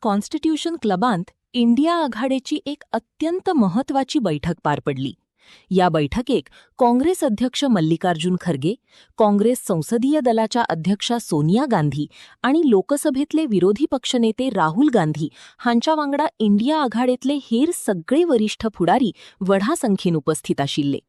Constitution क्लबांत India आघाडीची एक अत्यंत महत्वाची बैठक पार पडली. या बैठकेक काँग्रेस अध्यक्ष मल्लिकार्जुन खरगे, काँग्रेस संसदीय दलाच्या अध्यक्षा सोनिया गांधी आणि लोकसभेतले विरोधी पक्षनेते राहुल गांधी हांच्या वांगडा इंडिया आघाडीतले हेर सगळे वरिष्ठ फुडारी व्हडा संख्येन उपस्थित आशिल्ले.